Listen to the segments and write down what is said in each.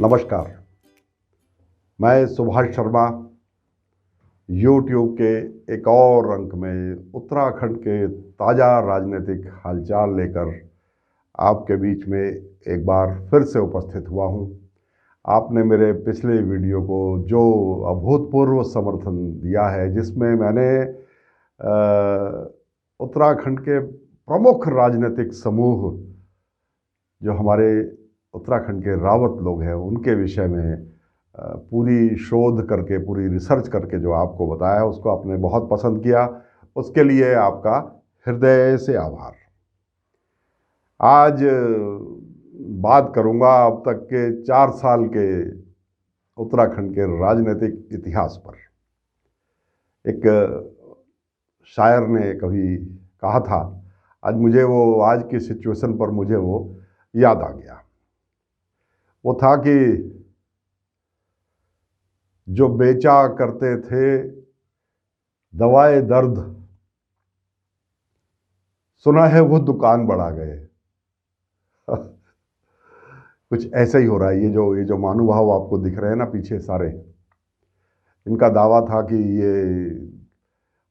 नमस्कार। मैं सुभाष शर्मा यूट्यूब के एक और अंक में उत्तराखंड के ताज़ा राजनीतिक हालचाल लेकर आपके बीच में एक बार फिर से उपस्थित हुआ हूं। आपने मेरे पिछले वीडियो को जो अभूतपूर्व समर्थन दिया है, जिसमें मैंने उत्तराखंड के प्रमुख राजनीतिक समूह जो हमारे उत्तराखंड के रावत लोग हैं उनके विषय में पूरी शोध करके, पूरी रिसर्च करके जो आपको बताया, उसको आपने बहुत पसंद किया। उसके लिए आपका हृदय से आभार। आज बात करूंगा अब तक के 4 साल के उत्तराखंड के राजनीतिक इतिहास पर। एक शायर ने कभी कहा था, आज की सिचुएशन पर मुझे वो याद आ गया। वो था कि जो बेचा करते थे दवाए दर्द, सुना है वो दुकान बढ़ा गए। कुछ ऐसा ही हो रहा है। ये जो महानुभाव आपको दिख रहे हैं ना पीछे सारे, इनका दावा था कि ये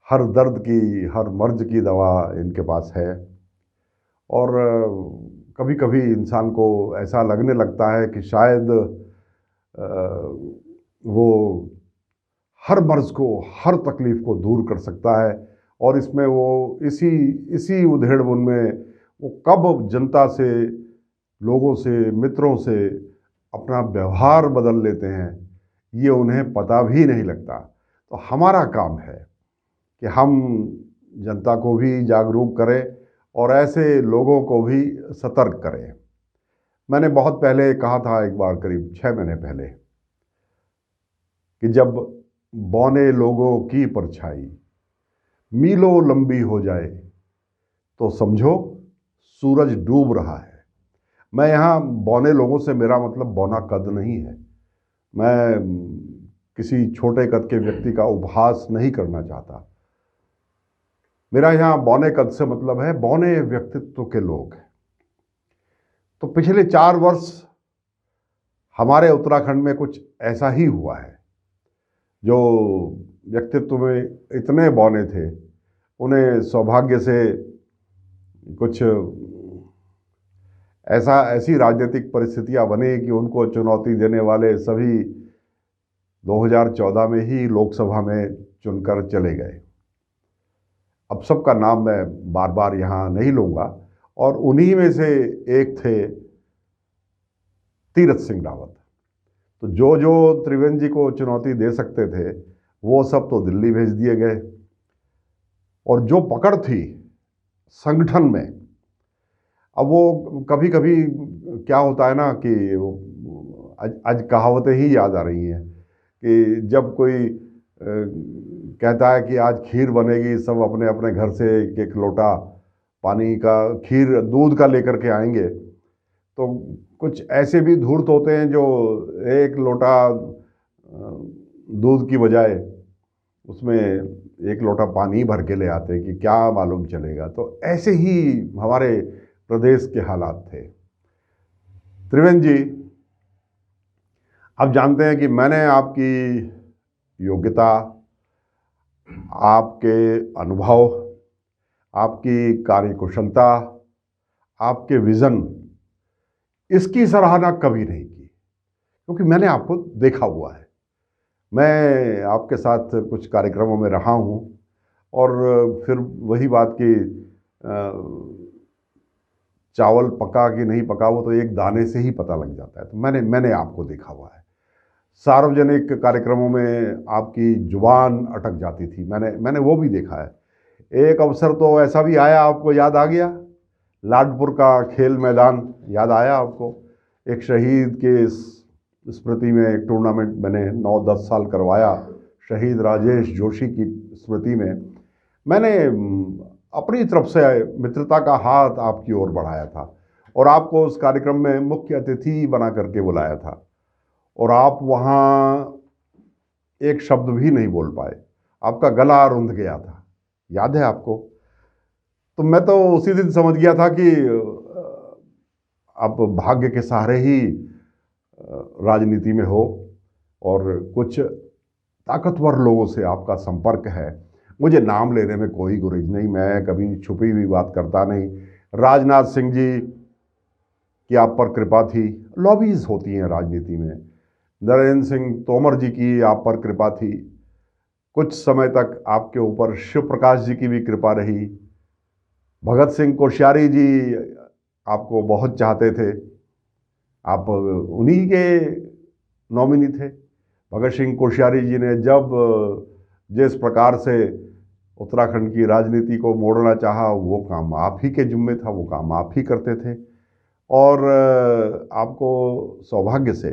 हर दर्द की, हर मर्ज की दवा इनके पास है। और कभी कभी इंसान को ऐसा लगने लगता है कि शायद वो हर मर्ज को, हर तकलीफ को दूर कर सकता है। और इसमें वो इसी उधेड़-बुन में वो कब जनता से, लोगों से, मित्रों से अपना व्यवहार बदल लेते हैं, ये उन्हें पता भी नहीं लगता। तो हमारा काम है कि हम जनता को भी जागरूक करें और ऐसे लोगों को भी सतर्क करें। मैंने बहुत पहले कहा था, एक बार करीब 6 महीने पहले, कि जब बौने लोगों की परछाई मीलों लंबी हो जाए तो समझो सूरज डूब रहा है। मैं यहाँ बौने लोगों से मेरा मतलब बौना कद नहीं है। मैं किसी छोटे कद के व्यक्ति का उपहास नहीं करना चाहता। मेरा यहाँ बौने कद से मतलब है बौने व्यक्तित्व के लोग। तो पिछले 4 वर्ष हमारे उत्तराखंड में कुछ ऐसा ही हुआ है। जो व्यक्तित्व में इतने बौने थे, उन्हें सौभाग्य से कुछ ऐसी राजनीतिक परिस्थितियां बनी कि उनको चुनौती देने वाले सभी 2014 में ही लोकसभा में चुनकर चले गए। अब सबका नाम मैं बार बार यहाँ नहीं लूँगा। और उन्हीं में से एक थे तीरथ सिंह रावत। तो जो त्रिवेंद्र जी को चुनौती दे सकते थे, वो सब तो दिल्ली भेज दिए गए। और जो पकड़ थी संगठन में, अब वो कभी कभी क्या होता है ना कि आज कहावतें ही याद आ रही हैं कि जब कोई कहता है कि आज खीर बनेगी, सब अपने अपने घर से एक लोटा पानी का, खीर दूध का लेकर के आएंगे, तो कुछ ऐसे भी धूर्त होते हैं जो एक लोटा दूध की बजाय उसमें एक लोटा पानी भर के ले आते हैं कि क्या मालूम चलेगा। तो ऐसे ही हमारे प्रदेश के हालात थे। त्रिवेंद्र जी, आप जानते हैं कि मैंने आपकी योग्यता, आपके अनुभव, आपकी कार्यकुशलता, आपके विज़न, इसकी सराहना कभी नहीं की, क्योंकि मैंने आपको देखा हुआ है। मैं आपके साथ कुछ कार्यक्रमों में रहा हूँ और फिर वही बात कि चावल पका कि नहीं पका वो तो एक दाने से ही पता लग जाता है। तो मैंने आपको देखा हुआ है। सार्वजनिक कार्यक्रमों में आपकी जुबान अटक जाती थी, मैंने वो भी देखा है। एक अवसर तो ऐसा भी आया, आपको याद आ गया, लाडपुर का खेल मैदान याद आया आपको? एक शहीद के स्मृति में एक टूर्नामेंट मैंने 9-10 साल करवाया, शहीद राजेश जोशी की स्मृति में। मैंने अपनी तरफ से मित्रता का हाथ आपकी ओर बढ़ाया था और आपको उस कार्यक्रम में मुख्य अतिथि बना करके बुलाया था। और आप वहाँ एक शब्द भी नहीं बोल पाए, आपका गला रुंध गया था, याद है आपको? तो मैं तो उसी दिन समझ गया था कि अब भाग्य के सहारे ही राजनीति में हो और कुछ ताकतवर लोगों से आपका संपर्क है। मुझे नाम लेने में कोई गुरेज नहीं, मैं कभी छुपी हुई बात करता नहीं। राजनाथ सिंह जी की आप पर कृपा थी, लॉबीज होती हैं राजनीति में। नरेंद्र सिंह तोमर जी की आप पर कृपा थी। कुछ समय तक आपके ऊपर शिव प्रकाश जी की भी कृपा रही। भगत सिंह कोश्यारी जी आपको बहुत चाहते थे, आप उन्हीं के नॉमिनी थे। भगत सिंह कोश्यारी जी ने जब जिस प्रकार से उत्तराखंड की राजनीति को मोड़ना चाहा, वो काम आप ही के जिम्मे था, वो काम आप ही करते थे। और आपको सौभाग्य से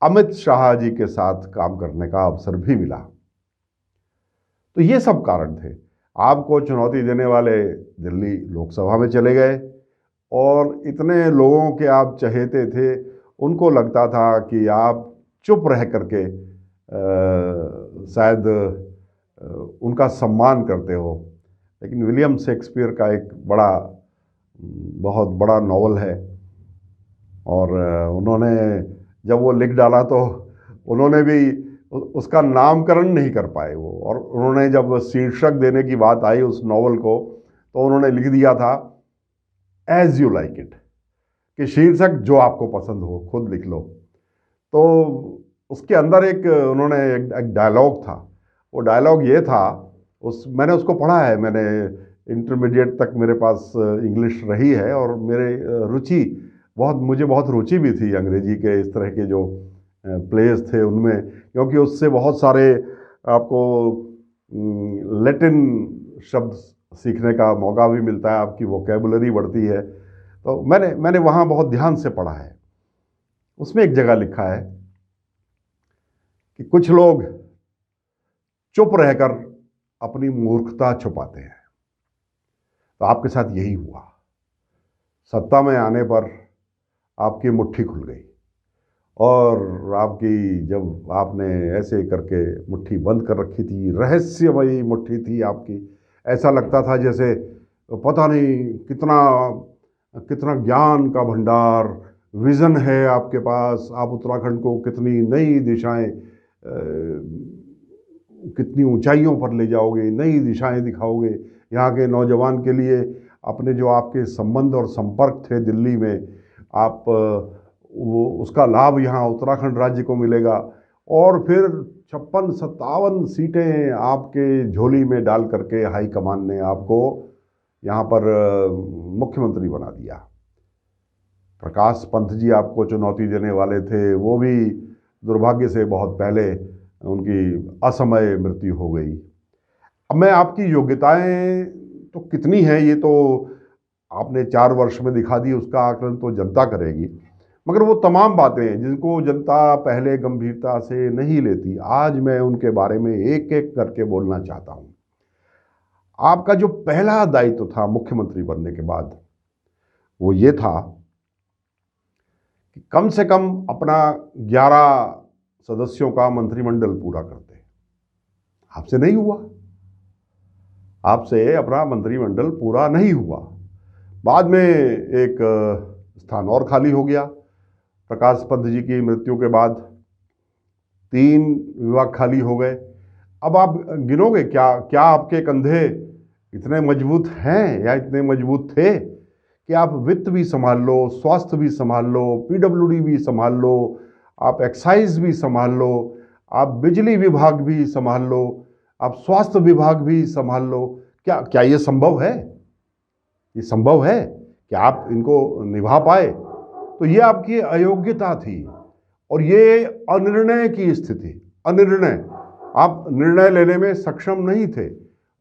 अमित शाह जी के साथ काम करने का अवसर भी मिला। तो ये सब कारण थे। आपको चुनौती देने वाले दिल्ली लोकसभा में चले गए और इतने लोगों के आप चहेते थे, उनको लगता था कि आप चुप रह करके शायद उनका सम्मान करते हो। लेकिन विलियम शेक्सपियर का एक बहुत बड़ा नॉवल है और उन्होंने जब वो लिख डाला तो उन्होंने भी उसका नामकरण नहीं कर पाए वो, और उन्होंने जब शीर्षक देने की बात आई उस नॉवल को, तो उन्होंने लिख दिया था एज यू लाइक इट, कि शीर्षक जो आपको पसंद हो खुद लिख लो। तो उसके अंदर उन्होंने एक डायलॉग था। वो डायलॉग ये था, मैंने उसको पढ़ा है, मैंने इंटरमीडिएट तक मेरे पास इंग्लिश रही है और मुझे बहुत रुचि भी थी अंग्रेजी के इस तरह के जो प्लेस थे उनमें, क्योंकि उससे बहुत सारे आपको लैटिन शब्द सीखने का मौका भी मिलता है, आपकी वोकैबुलरी बढ़ती है। तो मैंने वहाँ बहुत ध्यान से पढ़ा है। उसमें एक जगह लिखा है कि कुछ लोग चुप रहकर अपनी मूर्खता छुपाते हैं। तो आपके साथ यही हुआ। सत्ता में आने पर आपकी मुट्ठी खुल गई और जब आपने ऐसे करके मुट्ठी बंद कर रखी थी, रहस्यमयी मुट्ठी थी आपकी, ऐसा लगता था जैसे पता नहीं कितना ज्ञान का भंडार, विज़न है आपके पास। आप उत्तराखंड को कितनी नई दिशाएं, कितनी ऊंचाइयों पर ले जाओगे, नई दिशाएं दिखाओगे यहाँ के नौजवान के लिए। अपने जो आपके संबंध और संपर्क थे दिल्ली में, आप उसका लाभ यहाँ उत्तराखंड राज्य को मिलेगा। और फिर 56-57 सीटें आपके झोली में डाल करके हाईकमान ने आपको यहाँ पर मुख्यमंत्री बना दिया। प्रकाश पंत जी आपको चुनौती देने वाले थे, वो भी दुर्भाग्य से बहुत पहले उनकी असमय मृत्यु हो गई। अब मैं आपकी योग्यताएं तो कितनी हैं ये तो आपने 4 वर्ष में दिखा दी, उसका आकलन तो जनता करेगी। मगर वो तमाम बातें जिनको जनता पहले गंभीरता से नहीं लेती, आज मैं उनके बारे में एक एक करके बोलना चाहता हूँ। आपका जो पहला दायित्व था मुख्यमंत्री बनने के बाद, वो ये था कि कम से कम अपना 11 सदस्यों का मंत्रिमंडल पूरा करते। आपसे नहीं हुआ, आपसे अपना मंत्रिमंडल पूरा नहीं हुआ। बाद में एक स्थान और खाली हो गया। प्रकाश पंत जी की मृत्यु के बाद 3 विभाग खाली हो गए। अब आप गिनोगे क्या आपके कंधे इतने मजबूत हैं या इतने मजबूत थे कि आप वित्त भी संभाल लो, स्वास्थ्य भी संभाल लो, पीडब्ल्यूडी भी संभाल लो, आप एक्साइज भी संभाल लो, आप बिजली विभाग भी संभाल लो, आप स्वास्थ्य विभाग भी संभाल लो। क्या ये संभव है? ये संभव है कि आप इनको निभा पाए? तो ये आपकी अयोग्यता थी और ये अनिर्णय की स्थिति, अनिर्णय, आप निर्णय लेने में सक्षम नहीं थे।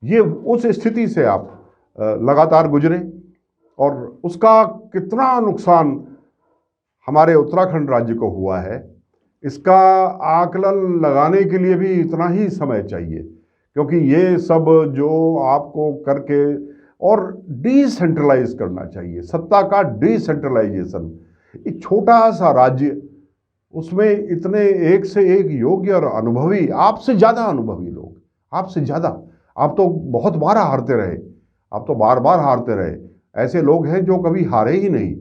ये उस स्थिति से आप लगातार गुजरे और उसका कितना नुकसान हमारे उत्तराखंड राज्य को हुआ है, इसका आकलन लगाने के लिए भी इतना ही समय चाहिए। क्योंकि ये सब जो आपको करके और डिसेंट्रलाइज करना चाहिए, सत्ता का डिसेंट्रलाइजेशन। एक छोटा सा राज्य, उसमें इतने एक से एक योग्य और अनुभवी, आपसे ज़्यादा अनुभवी लोग, आपसे ज़्यादा, आप तो बहुत बार हारते रहे, आप तो बार बार हारते रहे। ऐसे लोग हैं जो कभी हारे ही नहीं।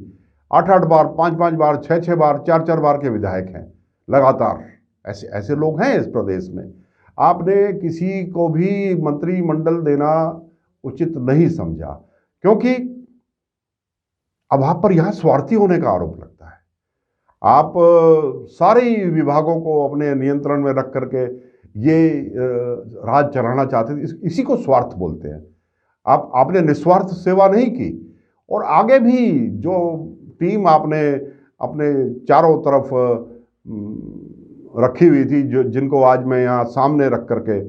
8-8 बार, 5-5 बार, 6-6 बार, 4-4 बार के विधायक हैं लगातार। ऐसे ऐसे लोग हैं इस प्रदेश में। आपने किसी को भी मंत्रिमंडल देना उचित नहीं समझा, क्योंकि अब आप पर यहां स्वार्थी होने का आरोप लगता है। आप सारे विभागों को अपने नियंत्रण में रख करके ये राज चलाना चाहते थे, इसी को स्वार्थ बोलते हैं। आपने निस्वार्थ सेवा नहीं की, और आगे भी जो टीम आपने अपने चारों तरफ रखी हुई थी, जो जिनको आज मैं यहाँ सामने रख करके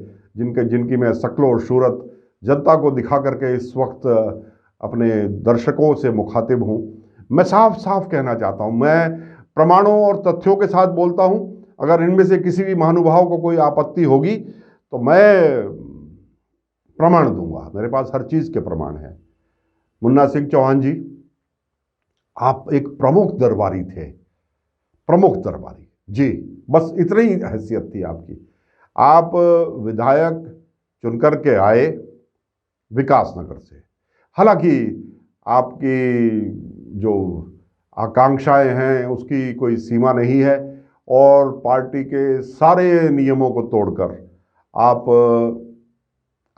जिनकी मैं शक्ल और सूरत जनता को दिखा करके इस वक्त अपने दर्शकों से मुखातिब हूँ, मैं साफ साफ कहना चाहता हूँ, मैं प्रमाणों और तथ्यों के साथ बोलता हूँ। अगर इनमें से किसी भी महानुभाव को कोई आपत्ति होगी तो मैं प्रमाण दूंगा, मेरे पास हर चीज़ के प्रमाण हैं। मुन्ना सिंह चौहान जी, आप एक प्रमुख दरबारी थे, प्रमुख दरबारी जी, बस इतनी ही हैसियत थी आपकी। आप विधायक चुनकर के आए विकासनगर से। हालांकि आपकी जो आकांक्षाएं हैं उसकी कोई सीमा नहीं है, और पार्टी के सारे नियमों को तोड़कर आप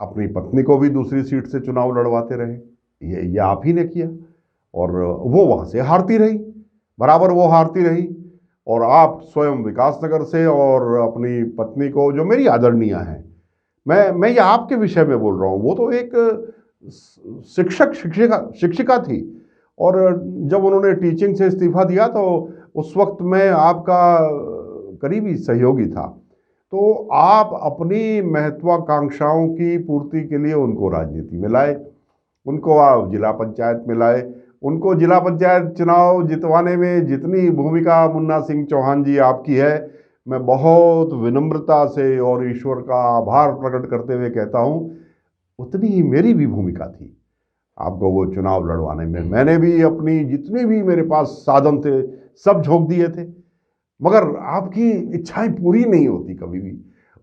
अपनी पत्नी को भी दूसरी सीट से चुनाव लड़वाते रहे। ये आप ही ने किया, और वो वहाँ से हारती रही, बराबर वो हारती रही। और आप स्वयं विकासनगर से, और अपनी पत्नी को, जो मेरी आदरणीय हैं, मैं ये आपके विषय में बोल रहा हूँ, वो तो एक शिक्षिका थी, और जब उन्होंने टीचिंग से इस्तीफा दिया तो उस वक्त मैं आपका करीबी सहयोगी था। तो आप अपनी महत्वाकांक्षाओं की पूर्ति के लिए उनको राजनीति में लाए, उनको आप जिला पंचायत में लाए। उनको जिला पंचायत चुनाव जितवाने में जितनी भूमिका मुन्ना सिंह चौहान जी आपकी है, मैं बहुत विनम्रता से और ईश्वर का आभार प्रकट करते हुए कहता हूँ, उतनी ही मेरी भी भूमिका थी आपको वो चुनाव लड़वाने में। मैंने भी अपनी जितने भी मेरे पास साधन थे सब झोंक दिए थे, मगर आपकी इच्छाएं पूरी नहीं होती कभी भी।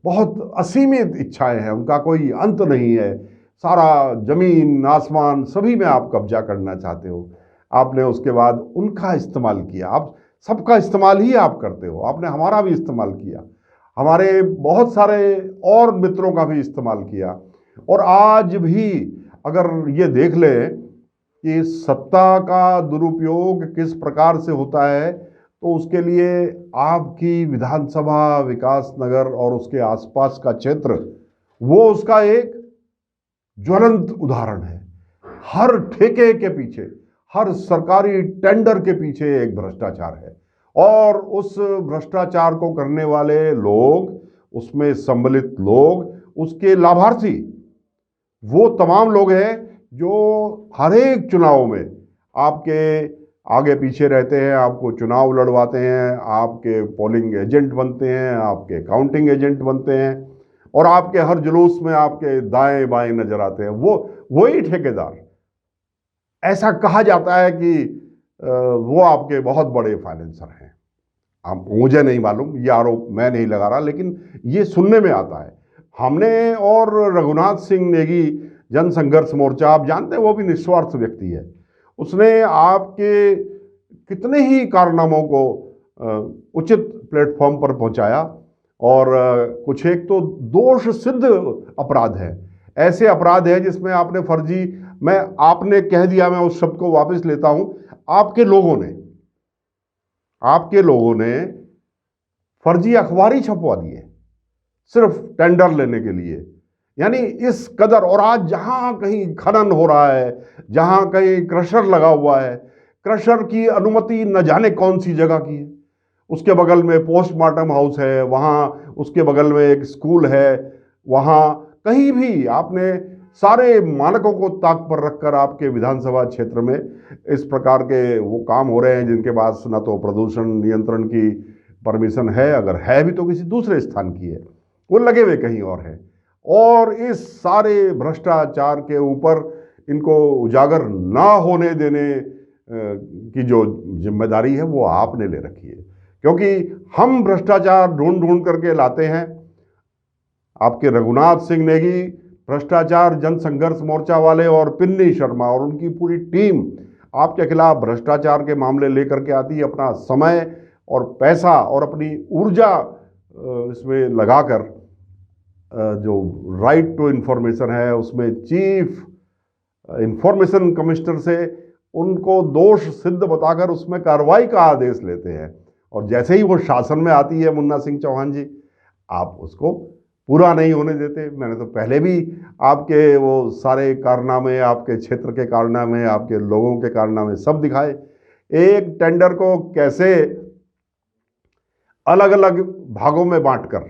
बहुत असीमित इच्छाएं हैं, उनका कोई अंत नहीं है। सारा जमीन आसमान सभी में आप कब्जा करना चाहते हो। आपने उसके बाद उनका इस्तेमाल किया, आप सबका इस्तेमाल ही आप करते हो। आपने हमारा भी इस्तेमाल किया, हमारे बहुत सारे और मित्रों का भी इस्तेमाल किया। और आज भी अगर ये देख लें कि सत्ता का दुरुपयोग किस प्रकार से होता है, तो उसके लिए आपकी विधानसभा विकासनगर और उसके आसपास का क्षेत्र वो उसका एक ज्वलंत उदाहरण है। हर ठेके के पीछे, हर सरकारी टेंडर के पीछे एक भ्रष्टाचार है, और उस भ्रष्टाचार को करने वाले लोग, उसमें सम्मिलित लोग, उसके लाभार्थी वो तमाम लोग हैं जो हर एक चुनाव में आपके आगे पीछे रहते हैं, आपको चुनाव लड़वाते हैं, आपके पोलिंग एजेंट बनते हैं, आपके काउंटिंग एजेंट बनते हैं, और आपके हर जुलूस में आपके दाएं बाएं नजर आते हैं वही ठेकेदार। ऐसा कहा जाता है कि वो आपके बहुत बड़े फाइनेंसर हैं। आप, मुझे नहीं मालूम, ये आरोप मैं नहीं लगा रहा, लेकिन ये सुनने में आता है। हमने और रघुनाथ सिंह नेगी जन संघर्ष मोर्चा, आप जानते हैं वो भी निस्वार्थ व्यक्ति है, उसने आपके कितने ही कारनामों को उचित प्लेटफॉर्म पर पहुंचाया। और कुछ एक तो दोष सिद्ध अपराध है, ऐसे अपराध है जिसमें आपने फर्जी, आपने कह दिया, मैं उस शब्द को वापस लेता हूं, आपके लोगों ने फर्जी अखबारी छपवा दिए सिर्फ टेंडर लेने के लिए। यानी इस कदर। और आज जहां कहीं खनन हो रहा है, जहां कहीं क्रशर लगा हुआ है, क्रशर की अनुमति न जाने कौन सी जगह की है, उसके बगल में पोस्टमार्टम हाउस है, वहां उसके बगल में एक स्कूल है, वहां कहीं भी आपने सारे मानकों को ताक पर रखकर आपके विधानसभा क्षेत्र में इस प्रकार के वो काम हो रहे हैं जिनके पास ना तो प्रदूषण नियंत्रण की परमिशन है, अगर है भी तो किसी दूसरे स्थान की है, वो लगे हुए कहीं और है। और इस सारे भ्रष्टाचार के ऊपर इनको उजागर ना होने देने की जो जिम्मेदारी है वो आपने ले रखी है, क्योंकि हम भ्रष्टाचार ढूंढ ढूंढ करके लाते हैं। आपके रघुनाथ सिंह नेगी, भ्रष्टाचार जन संघर्ष मोर्चा वाले और पिन्नी शर्मा और उनकी पूरी टीम आपके खिलाफ भ्रष्टाचार के मामले लेकर के आती है, अपना समय और पैसा और अपनी ऊर्जा इसमें लगाकर जो राइट टू इन्फॉर्मेशन है उसमें चीफ इंफॉर्मेशन कमिश्नर से उनको दोष सिद्ध बताकर उसमें कार्रवाई का आदेश लेते हैं, और जैसे ही वो शासन में आती है मुन्ना सिंह चौहान जी, आप उसको पूरा नहीं होने देते। मैंने तो पहले भी आपके वो सारे कारनामे, आपके क्षेत्र के कारनामे, आपके लोगों के कारनामे सब दिखाए। एक टेंडर को कैसे अलग अलग भागों में बांटकर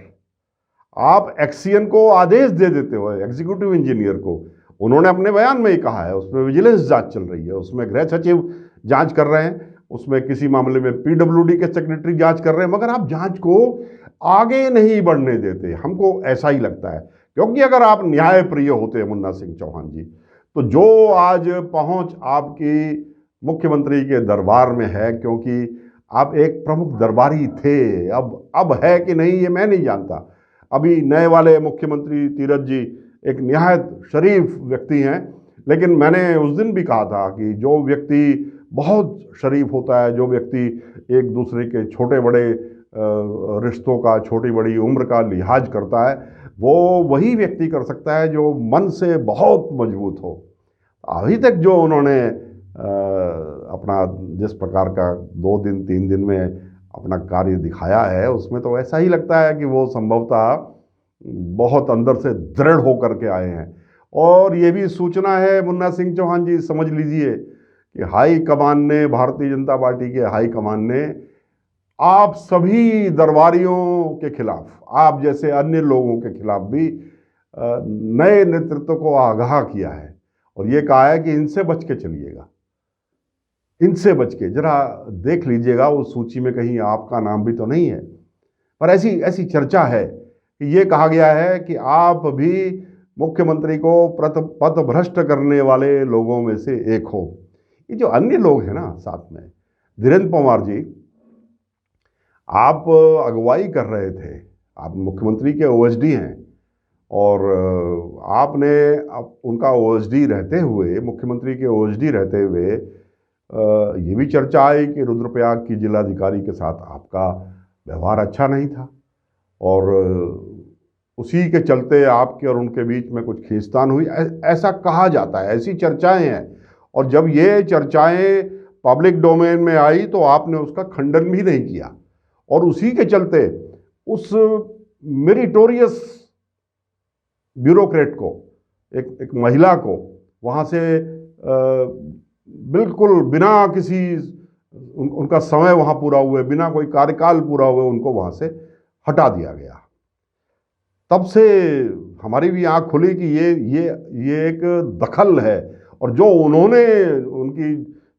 आप एक्सीएन को आदेश दे देते हो, एग्जीक्यूटिव इंजीनियर को। उन्होंने अपने बयान में ही कहा है, उसमें विजिलेंस जांच चल रही है, उसमें गृह सचिव जांच कर रहे हैं, उसमें किसी मामले में पीडब्ल्यूडी के सेक्रेटरी जांच कर रहे हैं, मगर आप जांच को आगे नहीं बढ़ने देते। हमको ऐसा ही लगता है, क्योंकि अगर आप न्याय प्रिय होते मुन्ना सिंह चौहान जी, तो जो आज पहुंच आपकी मुख्यमंत्री के दरबार में है, क्योंकि आप एक प्रमुख दरबारी थे, अब है कि नहीं ये मैं नहीं जानता। अभी नए वाले मुख्यमंत्री तीरथ जी एक निहायत शरीफ व्यक्ति हैं, लेकिन मैंने उस दिन भी कहा था कि जो व्यक्ति बहुत शरीफ होता है, जो व्यक्ति एक दूसरे के छोटे बड़े रिश्तों का, छोटी बड़ी उम्र का लिहाज करता है, वो वही व्यक्ति कर सकता है जो मन से बहुत मजबूत हो। अभी तक जो उन्होंने अपना जिस प्रकार का 2 दिन 3 दिन में अपना कार्य दिखाया है, उसमें तो ऐसा ही लगता है कि वो संभवतः बहुत अंदर से दृढ़ होकर के आए हैं। और ये भी सूचना है मुन्ना सिंह चौहान जी, समझ लीजिए कि हाई कमान ने, भारतीय जनता पार्टी के हाई कमान ने आप सभी दरबारियों के खिलाफ, आप जैसे अन्य लोगों के खिलाफ भी नए नेतृत्व को आगाह किया है, और ये कहा है कि इनसे बच के चलिएगा, इनसे बच के जरा देख लीजिएगा उस सूची में कहीं आपका नाम भी तो नहीं है। पर ऐसी चर्चा है कि ये कहा गया है कि आप भी मुख्यमंत्री को पथभ्रष्ट करने वाले लोगों में से एक हो। ये जो अन्य लोग हैं ना साथ में, धीरेन्द्र पवार जी, आप अगुवाई कर रहे थे, आप मुख्यमंत्री के ओएसडी हैं, और आपने उनका ओएसडी रहते हुए, मुख्यमंत्री के ओएसडी रहते हुए ये भी चर्चा आई कि रुद्रप्रयाग की जिलाधिकारी के साथ आपका व्यवहार अच्छा नहीं था, और उसी के चलते आपके और उनके बीच में कुछ खींचतान हुई, ऐसा कहा जाता है, ऐसी चर्चाएं हैं। और जब ये चर्चाएं पब्लिक डोमेन में आई तो आपने उसका खंडन भी नहीं किया, और उसी के चलते उस मेरिटोरियस ब्यूरोक्रेट को, एक महिला को वहाँ से बिल्कुल बिना किसी उनका समय वहाँ पूरा हुए, बिना कोई कार्यकाल पूरा हुए, उनको वहाँ से हटा दिया गया। तब से हमारी भी आँख खुली कि ये एक दखल है, और जो उन्होंने उनकी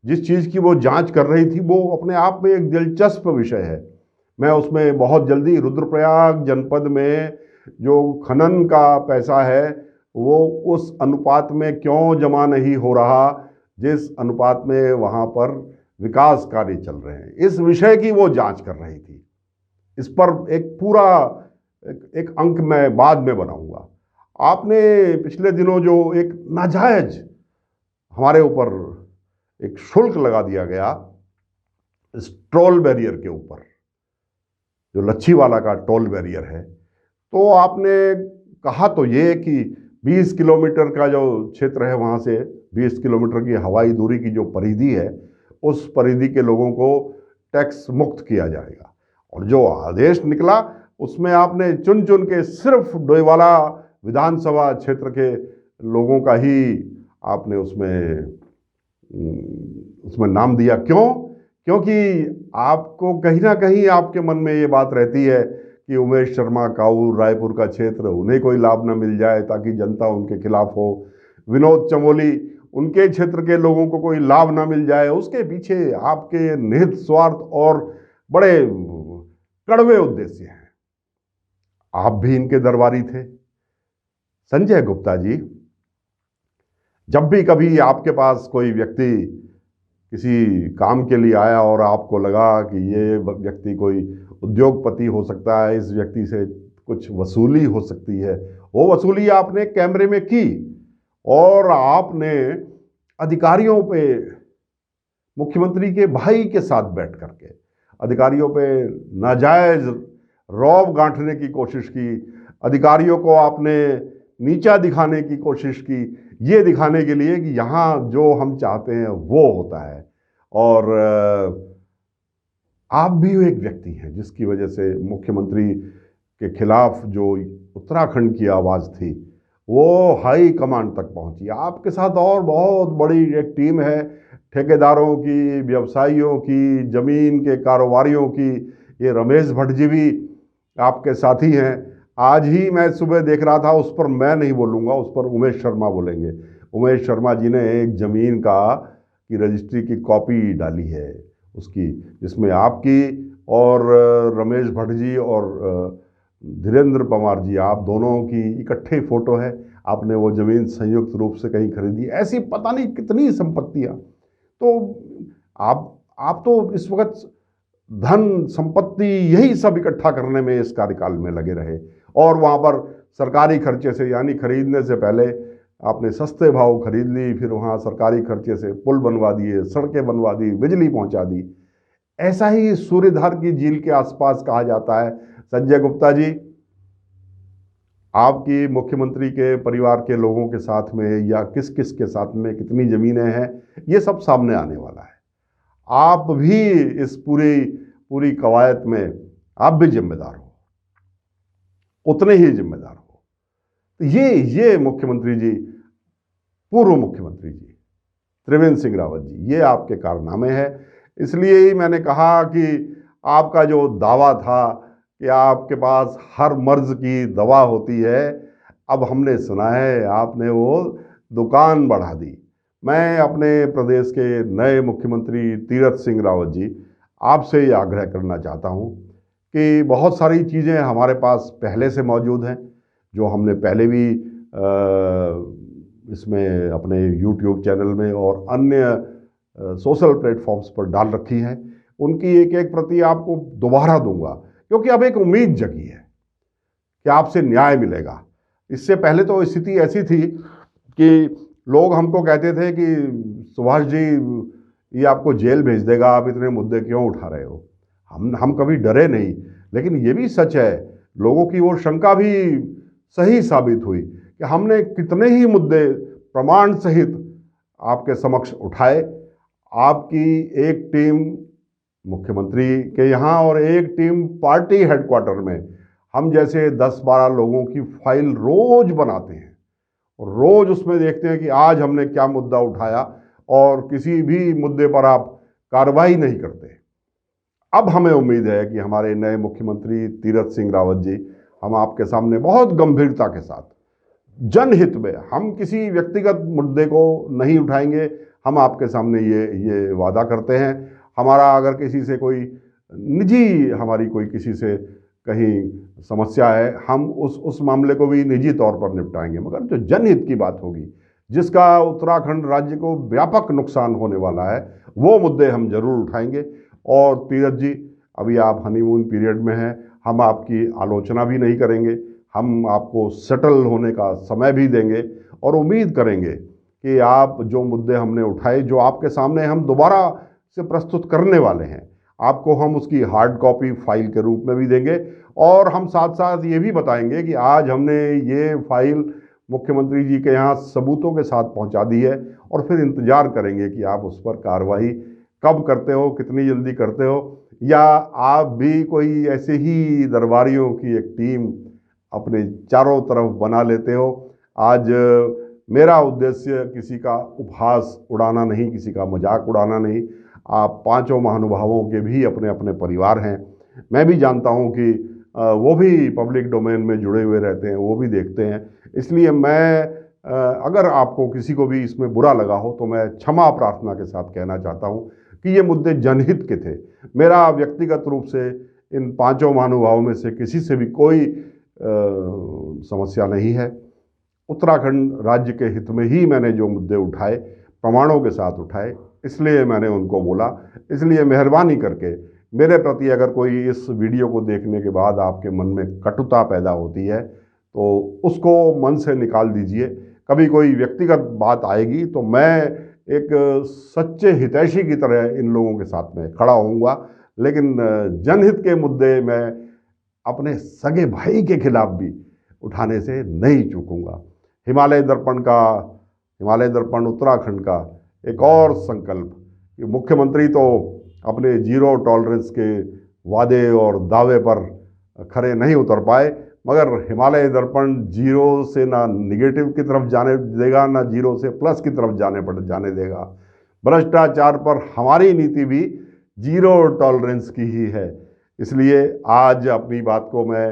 जिस चीज़ की वो जांच कर रही थी वो अपने आप में एक दिलचस्प विषय है। मैं उसमें बहुत जल्दी रुद्रप्रयाग जनपद में जो खनन का पैसा है वो उस अनुपात में क्यों जमा नहीं हो रहा जिस अनुपात में वहाँ पर विकास कार्य चल रहे हैं, इस विषय की वो जांच कर रही थी। इस पर एक पूरा एक अंक मैं बाद में बनाऊंगा। आपने पिछले दिनों जो एक नाजायज हमारे ऊपर एक शुल्क लगा दिया गया इस टोल बैरियर के ऊपर, जो लच्छीवाला का टोल बैरियर है, तो आपने कहा तो ये कि 20 किलोमीटर का जो क्षेत्र है वहाँ से 20 किलोमीटर की हवाई दूरी की जो परिधि है उस परिधि के लोगों को टैक्स मुक्त किया जाएगा। और जो आदेश निकला उसमें आपने चुन चुन के सिर्फ डोईवाला विधानसभा क्षेत्र के लोगों का ही आपने उसमें नाम दिया। क्यों? क्योंकि आपको कहीं ना कहीं आपके मन में ये बात रहती है कि उमेश शर्मा काऊ, रायपुर का क्षेत्र, उन्हें कोई लाभ न मिल जाए ताकि जनता उनके खिलाफ हो। विनोद चमोली, उनके क्षेत्र के लोगों को कोई लाभ ना मिल जाए। उसके पीछे आपके निहित स्वार्थ और बड़े कड़वे उद्देश्य हैं। आप भी इनके दरबारी थे। संजय गुप्ता जी, जब भी कभी आपके पास कोई व्यक्ति किसी काम के लिए आया और आपको लगा कि ये व्यक्ति कोई उद्योगपति हो सकता है, इस व्यक्ति से कुछ वसूली हो सकती है, वो वसूली आपने कैमरे में की और आपने अधिकारियों पे मुख्यमंत्री के भाई के साथ बैठ करके अधिकारियों पे नाजायज रौब गांठने की कोशिश की, अधिकारियों को आपने नीचा दिखाने की कोशिश की, ये दिखाने के लिए कि यहाँ जो हम चाहते हैं वो होता है। और आप भी एक व्यक्ति हैं जिसकी वजह से मुख्यमंत्री के खिलाफ जो उत्तराखंड की आवाज़ थी वो हाई कमांड तक पहुंची। आपके साथ और बहुत बड़ी एक टीम है, ठेकेदारों की, व्यवसायियों की, जमीन के कारोबारियों की। ये रमेश भट्ट जी भी आपके साथी हैं। आज ही मैं सुबह देख रहा था, उस पर मैं नहीं बोलूँगा, उस पर उमेश शर्मा बोलेंगे। उमेश शर्मा जी ने एक ज़मीन की रजिस्ट्री की कॉपी डाली है उसकी, जिसमें आपकी और रमेश भट्ट जी और धीरेन्द्र पवार जी, आप दोनों की इकट्ठे फोटो है। आपने वो ज़मीन संयुक्त रूप से कहीं खरीदी, ऐसी पता नहीं कितनी संपत्तियाँ। तो आप तो इस वक्त धन संपत्ति यही सब इकट्ठा करने में इस कार्यकाल में लगे रहे, और वहाँ पर सरकारी खर्चे से, यानी खरीदने से पहले आपने सस्ते भाव खरीद ली, फिर वहाँ सरकारी खर्चे से पुल बनवा दिए, सड़कें बनवा दी, बिजली पहुँचा दी। ऐसा ही सूर्यधार की झील के आसपास कहा जाता है। संजय गुप्ता जी, आपकी मुख्यमंत्री के परिवार के लोगों के साथ में या किस किस के साथ में कितनी ज़मीनें हैं, ये सब सामने आने वाला है। आप भी इस पूरी कवायद में आप भी जिम्मेदार हो, उतने ही जिम्मेदार हो। तो ये मुख्यमंत्री जी, पूर्व मुख्यमंत्री जी त्रिवेंद्र सिंह रावत जी, ये आपके कारनामे हैं। इसलिए ही मैंने कहा कि आपका जो दावा था कि आपके पास हर मर्ज की दवा होती है, अब हमने सुना है आपने वो दुकान बढ़ा दी। मैं अपने प्रदेश के नए मुख्यमंत्री तीरथ सिंह रावत जी, आपसे ये आग्रह करना चाहता हूँ कि बहुत सारी चीज़ें हमारे पास पहले से मौजूद हैं, जो हमने पहले भी इसमें अपने YouTube चैनल में और अन्य सोशल प्लेटफॉर्म्स पर डाल रखी हैं। उनकी एक एक प्रति आपको दोबारा दूंगा, क्योंकि अब एक उम्मीद जगी है कि आपसे न्याय मिलेगा। इससे पहले तो स्थिति ऐसी थी कि लोग हमको कहते थे कि सुभाष जी, ये आपको जेल भेज देगा, आप इतने मुद्दे क्यों उठा रहे हो। हम कभी डरे नहीं, लेकिन ये भी सच है, लोगों की वो शंका भी सही साबित हुई कि हमने कितने ही मुद्दे प्रमाण सहित आपके समक्ष उठाए। आपकी एक टीम मुख्यमंत्री के यहाँ और एक टीम पार्टी हेडक्वार्टर में, हम जैसे 10-12 लोगों की फाइल रोज बनाते हैं और रोज उसमें देखते हैं कि आज हमने क्या मुद्दा उठाया, और किसी भी मुद्दे पर आप कार्रवाई नहीं करते। अब हमें उम्मीद है कि हमारे नए मुख्यमंत्री तीरथ सिंह रावत जी, हम आपके सामने बहुत गंभीरता के साथ जनहित में, हम किसी व्यक्तिगत मुद्दे को नहीं उठाएंगे। हम आपके सामने ये वादा करते हैं। हमारा अगर किसी से कोई निजी, हमारी कोई किसी से कहीं समस्या है, हम उस मामले को भी निजी तौर पर निपटाएंगे, मगर जो जनहित की बात होगी, जिसका उत्तराखंड राज्य को व्यापक नुकसान होने वाला है, वो मुद्दे हम जरूर उठाएंगे। और तीरथ जी, अभी आप हनीमून पीरियड में हैं, हम आपकी आलोचना भी नहीं करेंगे, हम आपको सेटल होने का समय भी देंगे और उम्मीद करेंगे कि आप जो मुद्दे हमने उठाए, जो आपके सामने हम दोबारा से प्रस्तुत करने वाले हैं, आपको हम उसकी हार्ड कॉपी फाइल के रूप में भी देंगे। और हम साथ साथ ये भी बताएंगे कि आज हमने ये फाइल मुख्यमंत्री जी के यहाँ सबूतों के साथ पहुँचा दी है, और फिर इंतज़ार करेंगे कि आप उस पर कार्रवाई कब करते हो, कितनी जल्दी करते हो, या आप भी कोई ऐसे ही दरबारियों की एक टीम अपने चारों तरफ बना लेते हो। आज मेरा उद्देश्य किसी का उपहास उड़ाना नहीं, किसी का मजाक उड़ाना नहीं। आप पांचों महानुभावों के भी अपने अपने परिवार हैं। मैं भी जानता हूं कि वो भी पब्लिक डोमेन में जुड़े हुए रहते हैं, वो भी देखते हैं। इसलिए मैं अगर आपको किसी को भी इसमें बुरा लगा हो तो मैं क्षमा प्रार्थना के साथ कहना चाहता हूं कि ये मुद्दे जनहित के थे। मेरा व्यक्तिगत रूप से इन पांचों महानुभावों में से किसी से भी कोई समस्या नहीं है। उत्तराखंड राज्य के हित में ही मैंने जो मुद्दे उठाए, प्रमाणों के साथ उठाए, इसलिए मैंने उनको बोला। इसलिए मेहरबानी करके मेरे प्रति अगर कोई इस वीडियो को देखने के बाद आपके मन में कटुता पैदा होती है तो उसको मन से निकाल दीजिए। कभी कोई व्यक्तिगत बात आएगी तो मैं एक सच्चे हितैषी की तरह इन लोगों के साथ में खड़ा होऊंगा, लेकिन जनहित के मुद्दे मैं अपने सगे भाई के खिलाफ भी उठाने से नहीं चूकूंगा। हिमालय दर्पण उत्तराखंड का एक और संकल्प कि मुख्यमंत्री तो अपने जीरो टॉलरेंस के वादे और दावे पर खरे नहीं उतर पाए, मगर हिमालय दर्पण जीरो से ना निगेटिव की तरफ जाने देगा, ना जीरो से प्लस की तरफ जाने देगा। भ्रष्टाचार पर हमारी नीति भी जीरो टॉलरेंस की ही है। इसलिए आज अपनी बात को मैं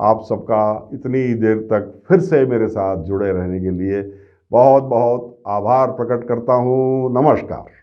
आप सबका इतनी देर तक फिर से मेरे साथ जुड़े रहने के लिए बहुत बहुत आभार प्रकट करता हूँ। नमस्कार।